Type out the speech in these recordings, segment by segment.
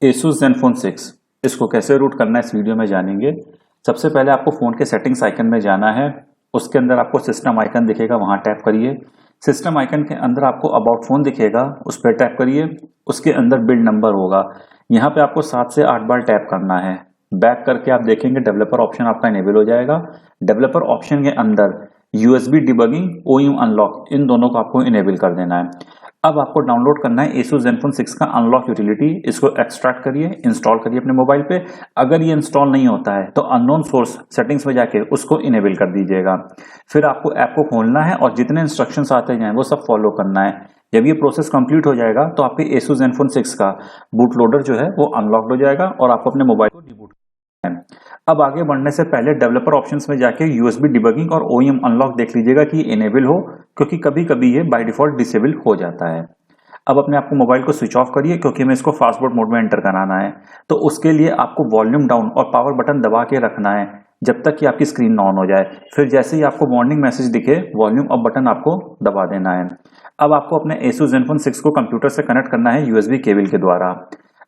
Asus Zenfone 6 इसको कैसे root करना है इस वीडियो में जानेंगे। सबसे पहले आपको फ़ोन के सेटिंग्स आइकन में जाना है। उसके अंदर आपको सिस्टम आइकन दिखेगा, वहां टैप करिए। सिस्टम आइकन के अंदर आपको अबाउट फ़ोन दिखेगा, उस पर टैप करिए। उसके अंदर बिल्ड नंबर होगा, यहाँ पे आपको 7 से 8 बार टैप करना है। बैक करके आप देखेंगे डेवलपर ऑप्शन आपका इनेबल हो जाएगा। डेवलपर ऑप्शन के अंदर USB डिबगिंग, OEM अनलॉक, इन दोनों को आपको इनेबल कर देना है। अब आपको डाउनलोड करना है Asus Zenfone 6 का अनलॉक यूटिलिटी। इसको एक्सट्रैक्ट करिए, इंस्टॉल करिए अपने मोबाइल पे। अगर ये इंस्टॉल नहीं होता है तो अननोन सोर्स सेटिंग्स में जाके उसको इनेबल कर दीजिएगा। फिर आपको ऐप को खोलना है और जितने इंस्ट्रक्शंस आते हैं वो सब फॉलो करना है। जब ये प्रोसेस कंप्लीट हो जाएगा तो आपके Asus Zenfone 6 का बूट लोडर जो है वो अनलॉक्ड हो जाएगा और आप अपने मोबाइल को डिबूट। अब आगे बढ़ने से पहले डेवलपर ऑप्शंस में जाके USB डिबगिंग और OEM अनलॉक देख लीजिएगा कि इनेबल हो, क्योंकि कभी कभी ये बाय डिफॉल्ट डिसेबल हो जाता है। अब अपने आपको मोबाइल को स्विच ऑफ करिए, क्योंकि हमें इसको फास्टबोर्ड मोड में एंटर कराना है। तो उसके लिए आपको वॉल्यूम डाउन और पावर बटन दबा के रखना है जब तक कि आपकी स्क्रीन ऑन हो जाए। फिर जैसे ही आपको वार्निंग मैसेज दिखे, वॉल्यूम अप बटन आपको दबा देना है। अब आपको अपने Asus Zenfone 6 को कंप्यूटर से कनेक्ट करना है USB केबल के द्वारा।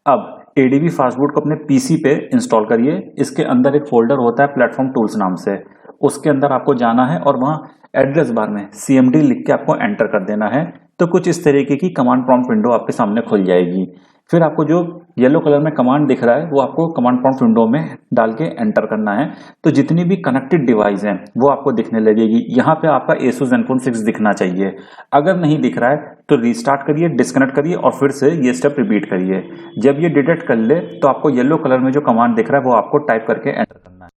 अब ADB फास्टबूट को अपने PC पे इंस्टॉल करिए। इसके अंदर एक फोल्डर होता है प्लेटफॉर्म टूल्स नाम से, उसके अंदर आपको जाना है और वहां एड्रेस बार में CMD लिख के आपको एंटर कर देना है। तो कुछ इस तरीके की कमांड प्रॉम्प्ट विंडो आपके सामने खुल जाएगी। फिर आपको जो येलो कलर में कमांड दिख रहा है वो आपको कमांड प्रॉम्प्ट विंडो में डाल के एंटर करना है। तो जितनी भी कनेक्टेड डिवाइस हैं वो आपको दिखने लगेगी। यहाँ पे आपका Asus Zenfone 6 दिखना चाहिए। अगर नहीं दिख रहा है तो रीस्टार्ट करिए, डिस्कनेक्ट करिए और फिर से ये स्टेप रिपीट करिए। जब ये डिटेक्ट कर ले तो आपको येलो कलर में जो कमांड दिख रहा है वो आपको टाइप करके एंटर करना है।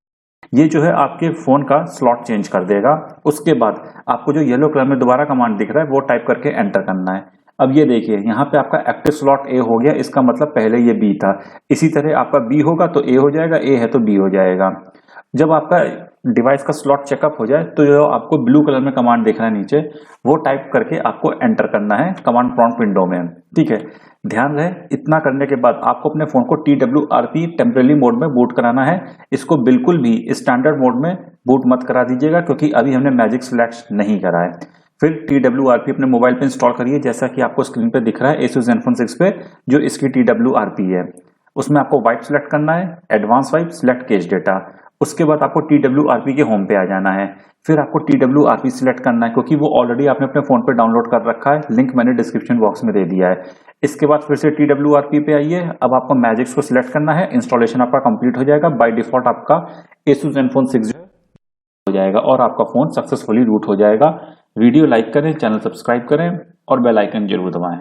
ये जो है आपके फोन का स्लॉट चेंज कर देगा। उसके बाद आपको जो येलो कलर में दोबारा कमांड दिख रहा है वो टाइप करके एंटर करना है। अब ये देखिए यहाँ पे आपका एक्टिव स्लॉट A हो गया, इसका मतलब पहले ये B था। इसी तरह आपका B होगा तो A हो जाएगा, A है तो B हो जाएगा। जब आपका डिवाइस का स्लॉट चेकअप हो जाए तो जो आपको ब्लू कलर में कमांड दिख रहा है नीचे, वो टाइप करके आपको एंटर करना है कमांड प्रॉम्प्ट विंडो में। ठीक है, ध्यान रहे इतना करने के बाद आपको अपने फोन को TWRP टेम्परेरी मोड में बूट कराना है। इसको बिल्कुल भी स्टैंडर्ड मोड में बूट मत करा दीजिएगा, क्योंकि अभी हमने मैजिक सिलेक्ट नहीं करा है। फिर TWRP अपने मोबाइल पे इंस्टॉल करिए, जैसा कि आपको स्क्रीन पे दिख रहा है Asus Zenfone 6 पे जो इसकी TWRP है। उसमें आपको वाइप सिलेक्ट करना है, advance wipe, select cash data. उसके बाद आपको TWRP के होम पे आ जाना है। फिर आपको TWRP सिलेक्ट करना है, क्योंकि वो ऑलरेडी आपने अपने फोन पे डाउनलोड कर रखा है। लिंक मैंने डिस्क्रिप्शन बॉक्स में दे दिया है। इसके बाद फिर से TWRP पे आइए। अब आपको मैजिक्स को सिलेक्ट करना है। इंस्टॉलेशन आपका कंप्लीट हो जाएगा। बाय डिफॉल्ट आपका Asus Zenfone 6 हो जाएगा और आपका फोन सक्सेसफुली रूट हो जाएगा। वीडियो लाइक करें, चैनल सब्सक्राइब करें और बेल आइकन जरूर दबाएं।